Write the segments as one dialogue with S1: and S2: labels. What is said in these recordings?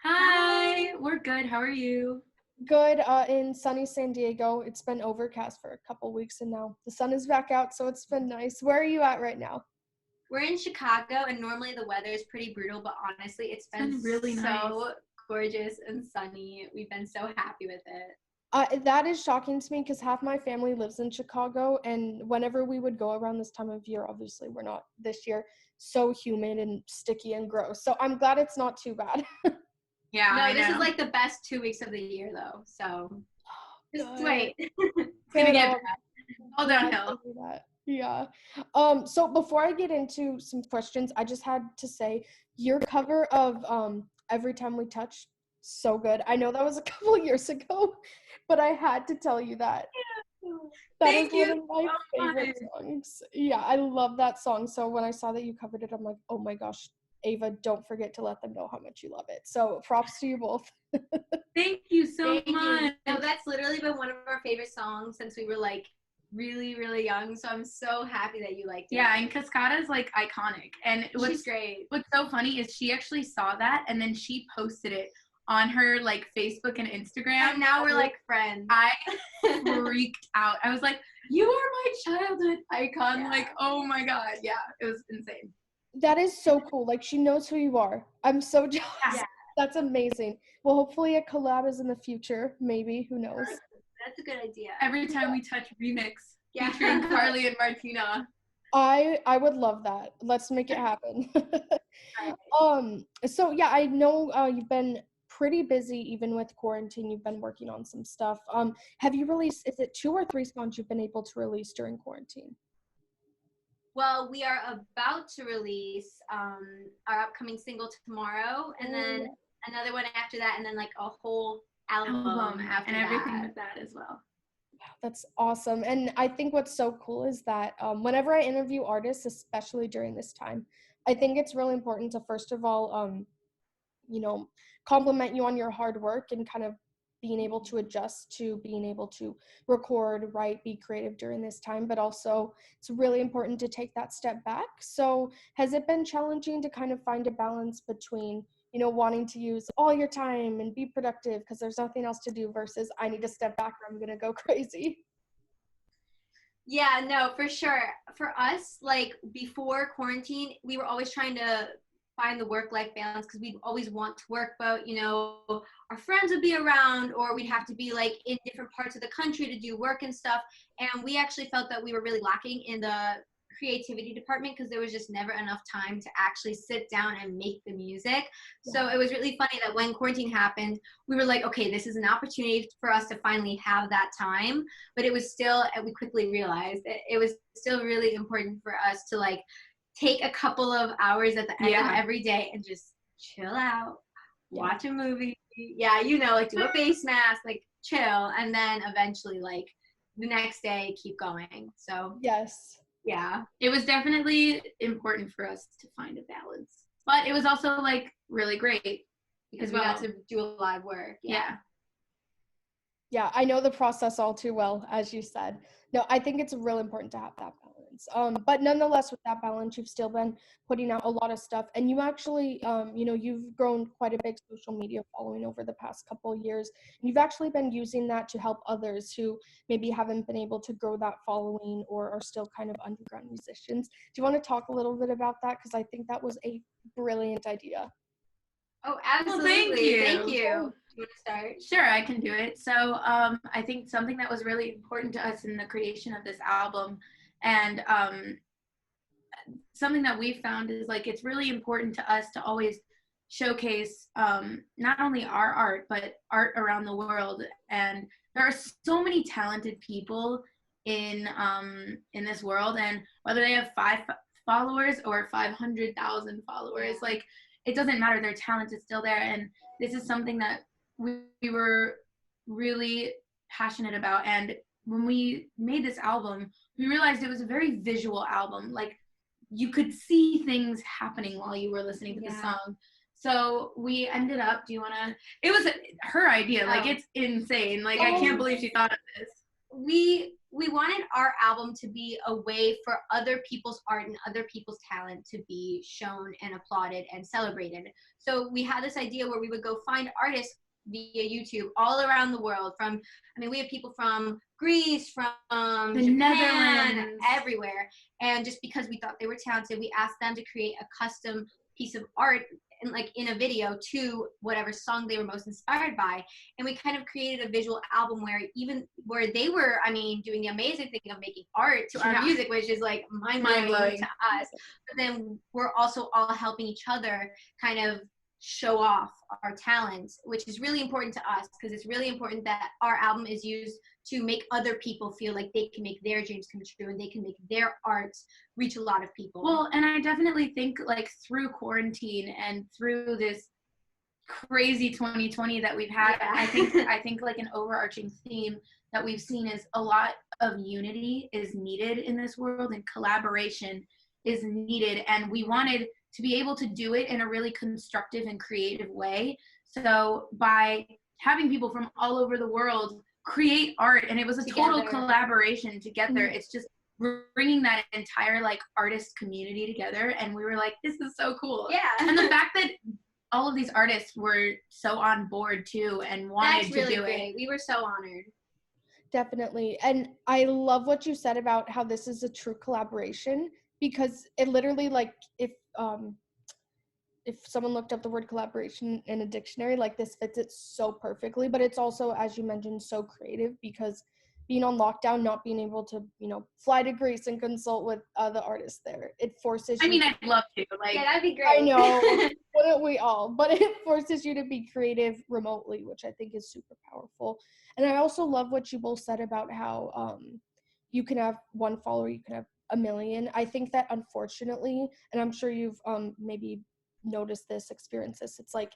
S1: Hi, we're good. How are you?
S2: Good in sunny San Diego. It's been overcast for a couple weeks and now the sun is back out, so it's been nice. Where are you at right now?
S3: We're in Chicago, and normally the weather is pretty brutal, but honestly, it's been
S1: really
S3: so gorgeous and sunny. We've been so happy with it.
S2: That is shocking to me because half my family lives in Chicago, and whenever we would go around this time of year, obviously we're not this year, so humid and sticky and gross. So I'm glad it's not too bad.
S1: Yeah,
S3: No,
S1: I
S3: this
S1: know.
S3: is like the best 2 weeks of the year, though. So just
S2: Good.
S3: wait.
S1: It's gonna get
S2: Good.
S1: bad. All downhill.
S2: Yeah. So before I get into some questions, I just had to say your cover of Every Time We Touch, so good. I know that was a couple of years ago, but I had to tell you that. That is
S1: Thank
S2: one
S1: you
S2: of my
S1: so
S2: favorite
S1: much.
S2: songs. Yeah, I love that song. So when I saw that you covered it, I'm like, oh my gosh, Ava, don't forget to let them know how much you love it. So props to you both.
S1: Thank you so
S3: Thank you.
S1: much.
S3: No, that's literally been one of our favorite songs since we were like really, really young. So I'm so happy that you liked it.
S1: Yeah, and Cascada's like iconic. And
S3: She's great.
S1: what's so funny is she actually saw that and then she posted it on her like Facebook and Instagram.
S3: And now we're like friends.
S1: I freaked out. I was like, you are my childhood icon.
S3: Yeah.
S1: Like, oh my God. Yeah, it was insane.
S2: That is so cool. Like, she knows who you are. I'm so jealous.
S3: Yeah.
S2: That's amazing. Well, hopefully a collab is in the future. Maybe. Who knows?
S3: That's a good idea.
S1: Every Time We Touch remix
S3: Yeah.
S1: featuring Carly and Martina.
S2: I would love that. Let's make it happen. So yeah, I know you've been pretty busy even with quarantine. You've been working on some stuff. Have you released, is it 2 or 3 songs you've been able to release during quarantine?
S3: Well, we are about to release our upcoming single tomorrow, and then another one after that, and then like a whole album after
S1: and everything
S3: that.
S1: with that as well.
S2: That's awesome. And I think what's so cool is that whenever I interview artists, especially during this time, I think it's really important to first of all, compliment you on your hard work and kind of being able to adjust to being able to record, write, be creative during this time. But also it's really important to take that step back. So has it been challenging to kind of find a balance between wanting to use all your time and be productive because there's nothing else to do versus I need to step back or I'm going to go crazy?
S3: Yeah, no, for sure. For us, like before quarantine, we were always trying to find the work-life balance because we'd always want to work, but our friends would be around or we'd have to be like in different parts of the country to do work and stuff. And we actually felt that we were really lacking in the creativity department because there was just never enough time to actually sit down and make the music. So it was really funny that when quarantine happened, we were like, okay, this is an opportunity for us to finally have that time. But it was still, we quickly realized that it was still really important for us to like take a couple of hours at the end of every day and just chill out, watch a movie. Yeah, like do a face mask, like chill, and then eventually like the next day keep going. So
S2: Yes.
S3: yeah.
S1: It was definitely important for us to find a balance. But it was also like really great
S3: because we got to do a live work.
S1: Yeah.
S2: Yeah, I know the process all too well, as you said. No, I think it's real important to have that balance. But nonetheless, with that balance, you've still been putting out a lot of stuff, and you actually, you've grown quite a big social media following over the past couple of years. And you've actually been using that to help others who maybe haven't been able to grow that following or are still kind of underground musicians. Do you want to talk a little bit about that? Because I think that was a brilliant idea.
S3: Oh, absolutely.
S1: Well, thank you.
S3: Do you want to start?
S1: Sure, I can do it. So I think something that was really important to us in the creation of this album and something that we found is like it's really important to us to always showcase not only our art, but art around the world. And there are so many talented people in this world, and whether they have 5 followers or 500,000 followers, like it doesn't matter, their talent is still there. And this is something that we were really passionate about. And when we made this album, we realized it was a very visual album. Like you could see things happening while you were listening to the song. So we ended up, it was her idea. Like it's insane. Like I can't believe she thought of this.
S3: We we wanted our album to be a way for other people's art and other people's talent to be shown and applauded and celebrated. So we had this idea where we would go find artists via YouTube all around the world. We have people from Greece, from
S1: the
S3: Japan,
S1: Netherlands,
S3: everywhere. And just because we thought they were talented, we asked them to create a custom piece of art in a video to whatever song they were most inspired by. And we kind of created a visual album where they were, doing the amazing thing of making art to our music, which is like mind-blowing to us. But then we're also all helping each other kind of show off our talents, which is really important to us, because it's really important that our album is used to make other people feel like they can make their dreams come true and they can make their art reach a lot of people.
S1: Well, and I definitely think like through quarantine and through this crazy 2020 that we've had, I think like an overarching theme that we've seen is a lot of unity is needed in this world, and collaboration is needed, and we wanted to be able to do it in a really constructive and creative way. So by having people from all over the world create art, and it was a total collaboration together. It's just bringing that entire like artist community together, and we were like, this is so cool.
S3: Yeah.
S1: And the fact that all of these artists were so on board too and wanted to do it.
S3: We were so honored.
S2: Definitely. And I love what you said about how this is a true collaboration, because it literally, like, if someone looked up the word collaboration in a dictionary, like, this fits it so perfectly. But it's also, as you mentioned, so creative, because being on lockdown, not being able to, fly to Greece and consult with the artists there, it forces you.
S1: I'd love to. Like,
S3: yeah, that'd be great.
S2: I know, wouldn't we all? But it forces you to be creative remotely, which I think is super powerful. And I also love what you both said about how you can have one follower, you can have a million. I think that, unfortunately, and I'm sure you've maybe noticed this, experienced this, it's like,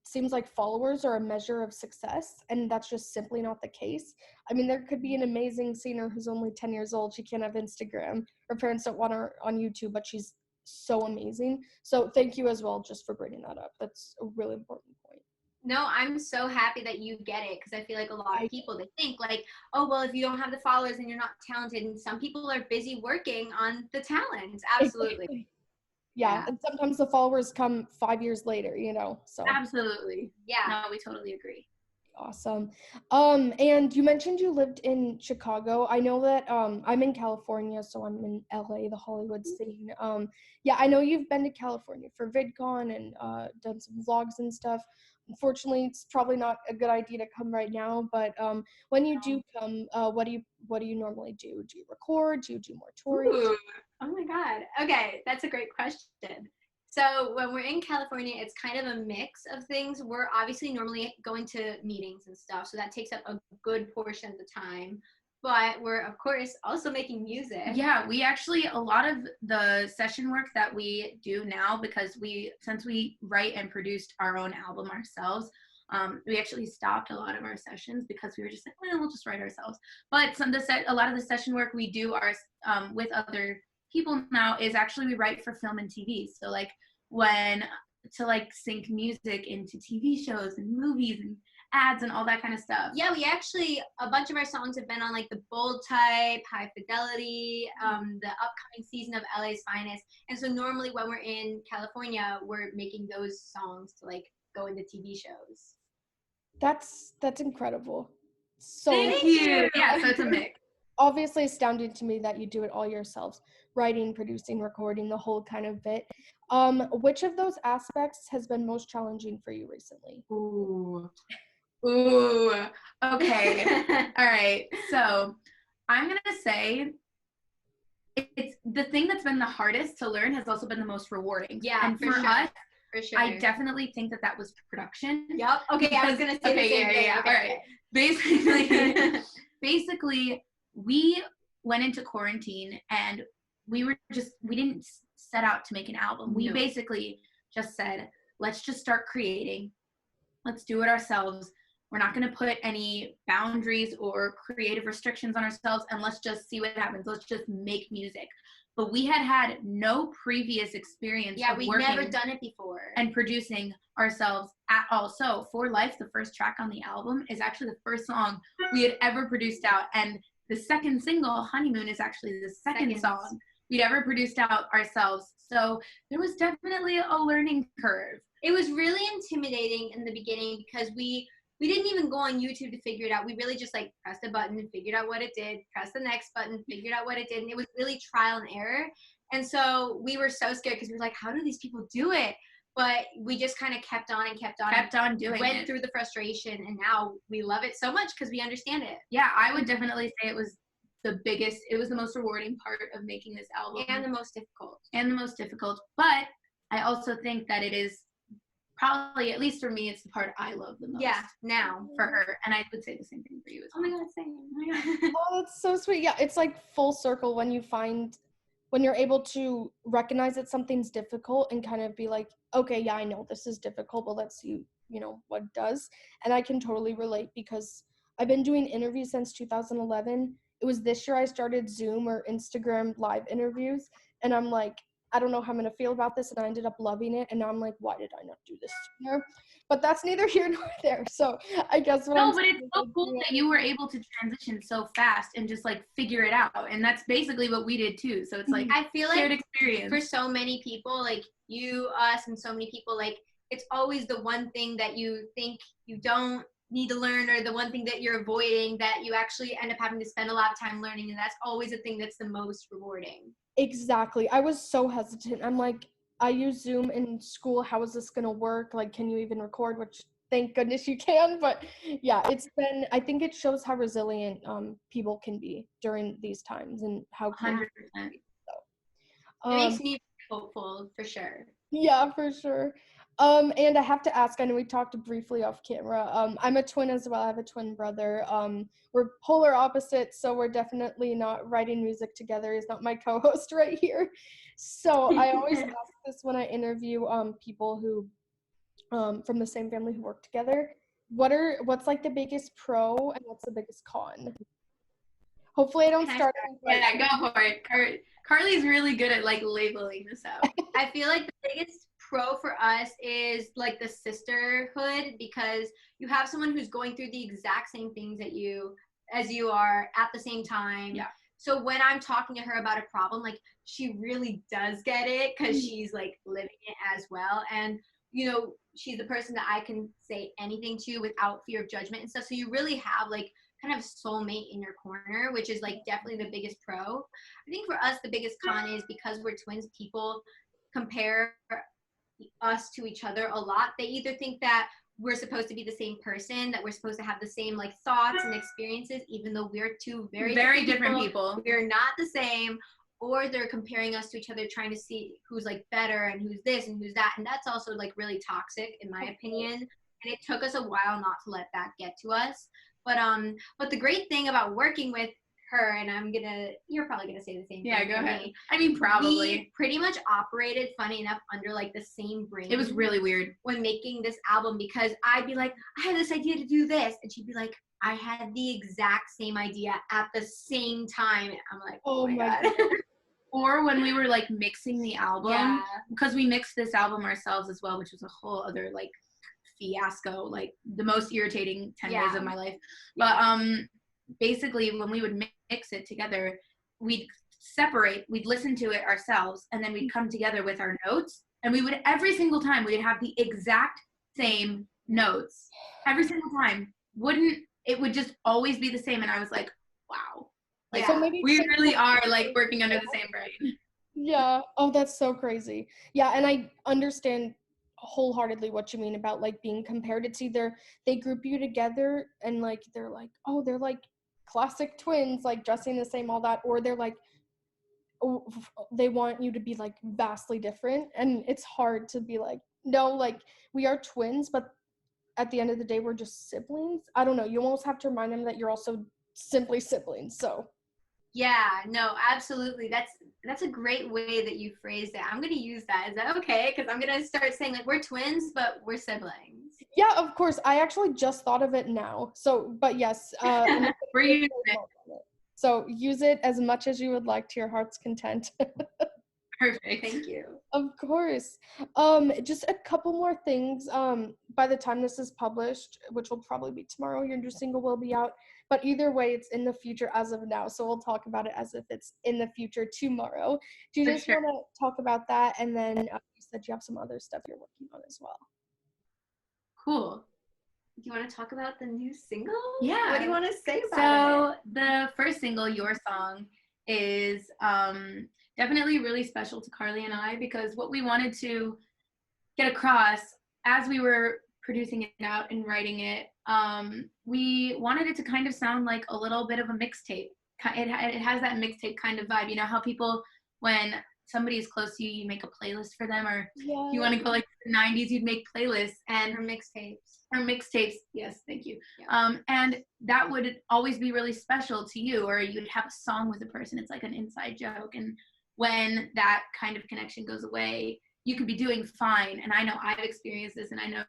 S2: seems like followers are a measure of success, and that's just simply not the case. There could be an amazing singer who's only 10 years old, she can't have Instagram, her parents don't want her on YouTube, but she's so amazing. So thank you as well just for bringing that up. That's a really important point.
S3: No, I'm so happy that you get it, because I feel like a lot of people, they think like, oh, well, if you don't have the followers and you're not talented, and some people are busy working on the talent. Absolutely.
S2: Exactly. Yeah, and sometimes the followers come 5 years later, so.
S1: Absolutely.
S3: Yeah.
S1: No, we totally agree.
S2: Awesome. And you mentioned you lived in Chicago. I know that I'm in California, so I'm in LA, the Hollywood scene. Yeah, I know you've been to California for VidCon and done some vlogs and stuff. Unfortunately, it's probably not a good idea to come right now, but when you do come, what do you normally do? Do you record? Do you do more touring?
S3: Ooh. Oh my God. Okay, that's a great question. So when we're in California, it's kind of a mix of things. We're obviously normally going to meetings and stuff, so that takes up a good portion of the time. But we're, of course, also making music.
S1: Yeah, we actually, a lot of the session work that we do now, because since we write and produced our own album ourselves, we actually stopped a lot of our sessions because we were just like, well, we'll just write ourselves. But a lot of the session work we do with other people now is actually we write for film and TV. So like to sync music into TV shows and movies and ads and all that kind of stuff.
S3: Yeah, we actually, a bunch of our songs have been on like the Bold Type, High Fidelity, the upcoming season of LA's Finest. And so normally when we're in California, we're making those songs to like go into TV shows.
S2: That's incredible. So
S1: Thank you. Yeah, so it's a mix.
S2: Obviously astounding to me that you do it all yourselves, writing, producing, recording, the whole kind of bit. Which of those aspects has been most challenging for you recently?
S1: Ooh, okay. All right, so I'm gonna say it's the thing that's been the hardest to learn has also been the most rewarding.
S3: Yeah,
S1: and for
S3: sure.
S1: us,
S3: for sure.
S1: I definitely think that was production.
S3: Yep. Okay, I was gonna say the same thing.
S1: Yeah.
S3: Okay,
S1: All right. Basically, we went into quarantine and we didn't set out to make an album. We basically just said, let's just start creating. Let's do it ourselves. We're not going to put any boundaries or creative restrictions on ourselves, and let's just see what happens. Let's just make music. But we had no previous experience of
S3: we've
S1: working
S3: never done it before
S1: and producing ourselves at all. So For Life, the first track on the album, is actually the first song we had ever produced out. And the second single, Honeymoon, is actually the second
S3: Second.
S1: song we'd ever produced out ourselves. So there was definitely a learning curve.
S3: It was really intimidating in the beginning because we didn't even go on YouTube to figure it out. We really just like pressed a button and figured out what it did, pressed the next button, figured out what it did. And it was really trial and error. And so we were so scared because we were like, how do these people do it? But we just kind of kept on
S1: doing
S3: went
S1: it.
S3: through the frustration, and now we love it so much because we understand it.
S1: Yeah, I would definitely say it was the most rewarding part of making this album.
S3: And the most difficult.
S1: But I also think that it is probably, at least for me, it's the part I love the most.
S3: Yeah, now.
S1: For her. And I would say the same thing for you as well.
S3: Oh my God, same. Oh my God.
S2: Oh, that's so sweet. Yeah, it's like full circle when you're able to recognize that something's difficult and kind of be like, okay, yeah, I know this is difficult, but let's see, what it does. And I can totally relate because I've been doing interviews since 2011. It was this year I started Zoom or Instagram live interviews, and I'm like, I don't know how I'm going to feel about this, and I ended up loving it, and now I'm like, why did I not do this sooner? But that's neither here nor there. So I guess
S1: but it's so cool that you were able to transition so fast and just like figure it out. And that's basically what we did too. So it's like
S3: I feel like
S1: shared experience.
S3: For so many people, like you, us, and so many people, like it's always the one thing that you think you don't need to learn, or the one thing that you're avoiding that you actually end up having to spend a lot of time learning. And that's always the thing that's the most rewarding. Exactly.
S2: I was so hesitant. I'm like, I use Zoom in school. How is this going to work? Like, can you even record? Which, thank goodness you can. But yeah, I think it shows how resilient people can be during these times and how
S1: 100%.
S3: It makes me hopeful, for sure.
S2: Yeah, for sure. And I have to ask, I know we talked briefly off camera. I'm a twin as well. I have a twin brother. We're polar opposites, so we're definitely not writing music together. He's not my co-host right here. So I always ask this when I interview people who from the same family who work together. What's like the biggest pro and what's the biggest con? Hopefully I don't start.
S1: Yeah, go for it. Carly's really good at like labeling this out.
S3: I feel like the biggest pro for us is like the sisterhood, because you have someone who's going through the exact same things as you are at the same time.
S1: Yeah.
S3: So when I'm talking to her about a problem, like she really does get it because she's like living it as well. And she's the person that I can say anything to without fear of judgment and stuff. So you really have like kind of soulmate in your corner, which is like definitely the biggest pro. I think for us, the biggest con is because we're twins, people compare us to each other a lot. They either think that we're supposed to be the same person, that we're supposed to have the same like thoughts and experiences, even though we're two very different people. We're not the same. Or they're comparing us to each other, trying to see who's like better and who's this and who's that. And that's also like really toxic in my opinion. And it took us a while not to let that get to us. But the great thing about working with her, and you're probably gonna say the same thing.
S1: Yeah, go ahead. I mean, probably.
S3: We pretty much operated, funny enough, under like the same brain.
S1: It was really weird
S3: when making this album, because I'd be like, I had this idea to do this, and she'd be like, I had the exact same idea at the same time. I'm like, oh my God.
S1: Or when we were like mixing the album, because we mixed this album ourselves as well, which was a whole other like fiasco, like the most irritating 10 days of my life. But basically when we would mix it together, we'd listen to it ourselves, and then we'd come together with our notes, and we would every single time we'd have the exact same notes every single time. It would just always be the same. And I was like, wow. Like, so maybe we really are like working under the same brain.
S2: Yeah. Oh, that's so crazy. Yeah. And I understand wholeheartedly what you mean about like being compared. It's either they group you together and like they're like, oh, they're like classic twins, like dressing the same, all that, or they're like, oh, they want you to be like vastly different. And it's hard to be like, no, like we are twins, but at the end of the day, we're just siblings. I don't know. You almost have to remind them that you're also simply siblings. So
S3: yeah, no, absolutely. That's a great way that you phrased it. I'm going to use that. Is that okay? Because I'm going to start saying like we're twins, but we're siblings.
S2: Yeah, of course. I actually just thought of it now. So, but yes.
S1: We're using it.
S2: So use it as much as you would like to your heart's content.
S1: Perfect. Thank you.
S2: Of course. Just a couple more things. By the time this is published, which will probably be tomorrow, your new single will be out. But either way, it's in the future as of now. So we'll talk about it as if it's in the future tomorrow. Do you just want to talk about that? And then you said you have some other stuff you're working on as well.
S1: Cool.
S3: Do you want to talk about the new single?
S1: Yeah.
S3: What do you want to say about it?
S1: So the first single, Your Song, is definitely really special to Carly and I, because what we wanted to get across as we were producing it out and writing it, we wanted it to kind of sound like a little bit of a mixtape. It has that mixtape kind of vibe. You know how people, when somebody is close to you, you make a playlist for them, or you want to go like the 90s, you'd make playlists and mixtapes. Yes, thank you. Yeah. And that would always be really special to you, or you'd have a song with a person. It's like an inside joke. And when that kind of connection goes away, you could be doing fine. And I know I've experienced this, and I know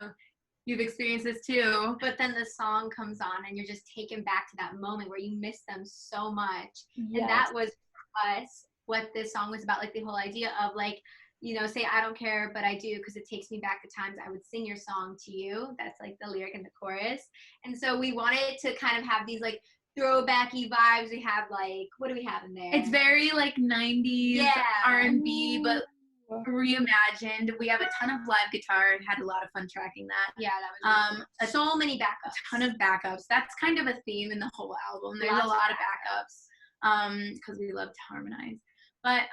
S1: you've experienced this too.
S3: But then the song comes on and you're just taken back to that moment where you miss them so much.
S2: Yes.
S3: And that was for us what this song was about, like the whole idea of like, you know, say I don't care, but I do, because it takes me back to times I would sing your song to you. That's like the lyric in the chorus. And so we wanted to kind of have these like throwbacky vibes. We have like, what do we have in there?
S1: It's very like 90s R&B, but reimagined. We have a ton of live guitar and had a lot of fun tracking that.
S3: Yeah, that was so many backups.
S1: A ton of backups. That's kind of a theme in the whole album. There's a lot of backups because we love to harmonize. But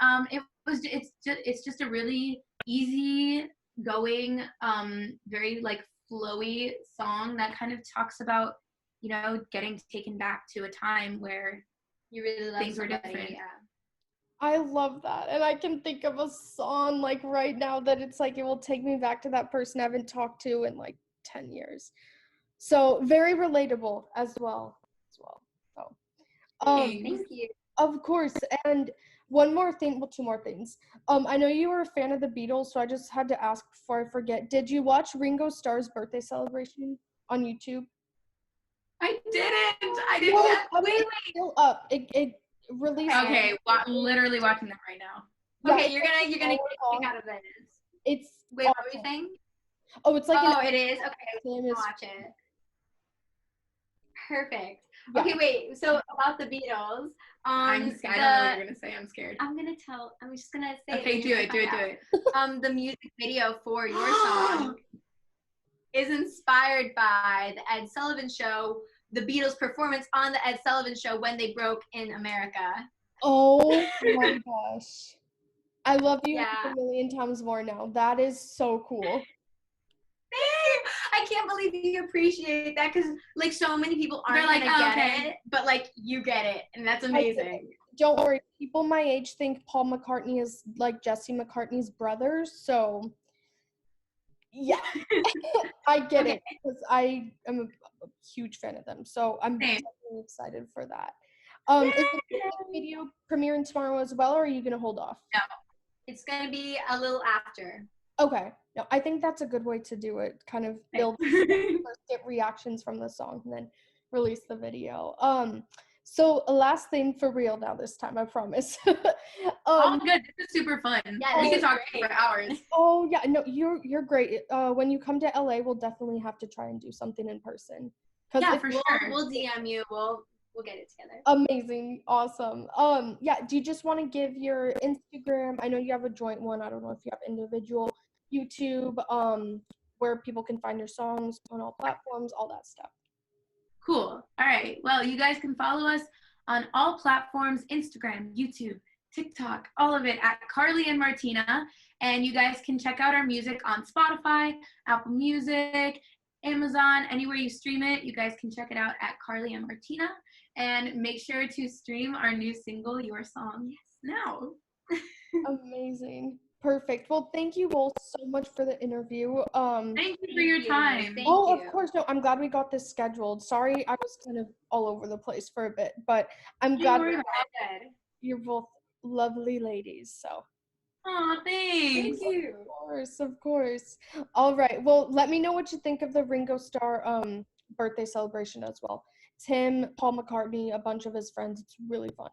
S1: it's just a really easy going, very like flowy song that kind of talks about, you know, getting taken back to a time where
S3: you really love
S1: things were different.
S3: Yeah.
S2: I love that. And I can think of a song like right now that it's like it will take me back to that person I haven't talked to in like 10 years. So very relatable as well. So
S3: Thank you.
S2: Of course. And one more thing, well, two more things. I know you were a fan of the Beatles, so I just had to ask before I forget. Did you watch Ringo Starr's birthday celebration on YouTube?
S1: I didn't.
S2: Wait. It's still up. It released.
S1: Okay, literally watching that right now.
S2: Yeah,
S3: okay, you're gonna get a kick out of this.
S2: It's
S3: wait,
S2: awesome.
S3: what were you saying?
S2: Oh, it's like
S3: it is. Okay, watch it. Perfect.
S2: Yeah.
S3: Okay, wait. So about the Beatles.
S1: I'm scared. I don't know what you're gonna say. I'm scared.
S3: I'm just gonna say.
S1: Okay, do it.
S3: The music video for Your Song is inspired by the Ed Sullivan Show, the Beatles' performance on the Ed Sullivan Show when they broke in America.
S2: Oh my gosh. I love you a million times more now. That is so cool.
S3: I can't believe you appreciate that, because like so many people aren't like gonna get it, but like you get it, and that's amazing.
S2: Don't worry, people my age think Paul McCartney is like Jesse McCartney's brother, so yeah. I get it, because I am a huge fan of them, so I'm definitely excited for that. Is the video premiering tomorrow as well, or are you gonna hold off?
S3: No, it's gonna be a little after.
S2: Okay. No, I think that's a good way to do it. Kind of build, get reactions from the song, and then release the video. So last thing for real now this time, I promise.
S1: Oh, good. This is super fun. Yeah, we can talk for hours.
S2: Oh yeah, no, you're great. When you come to LA, we'll definitely have to try and do something in person.
S1: Yeah, for sure.
S3: We'll DM you. We'll get it together.
S2: Amazing. Awesome. Yeah, do you just want to give your Instagram? I know you have a joint one. I don't know if you have individual. YouTube, where people can find your songs on all platforms, all that stuff.
S1: Cool. All right. Well, you guys can follow us on all platforms, Instagram, YouTube, TikTok, all of it at Carly and Martina. And you guys can check out our music on Spotify, Apple Music, Amazon, anywhere you stream it. You guys can check it out at Carly and Martina. And make sure to stream our new single, Your Song, now.
S2: Amazing. Perfect. Well, thank you both so much for the interview.
S1: Thank you for your time.
S3: Thank you.
S2: Of course. No, I'm glad we got this scheduled. Sorry, I was kind of all over the place for a bit, but I'm glad you're both lovely ladies. So.
S1: Oh, thanks.
S3: Thank you.
S2: Of course. All right. Well, let me know what you think of the Ringo Starr birthday celebration as well. Tim, Paul McCartney, a bunch of his friends. It's really fun.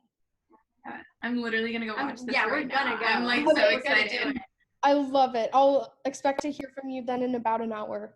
S1: I'm literally gonna go watch this.
S3: Yeah,
S1: right
S3: we're gonna
S1: now.
S3: go.
S1: I'm like so excited.
S2: I love it. I'll expect to hear from you then in about an hour.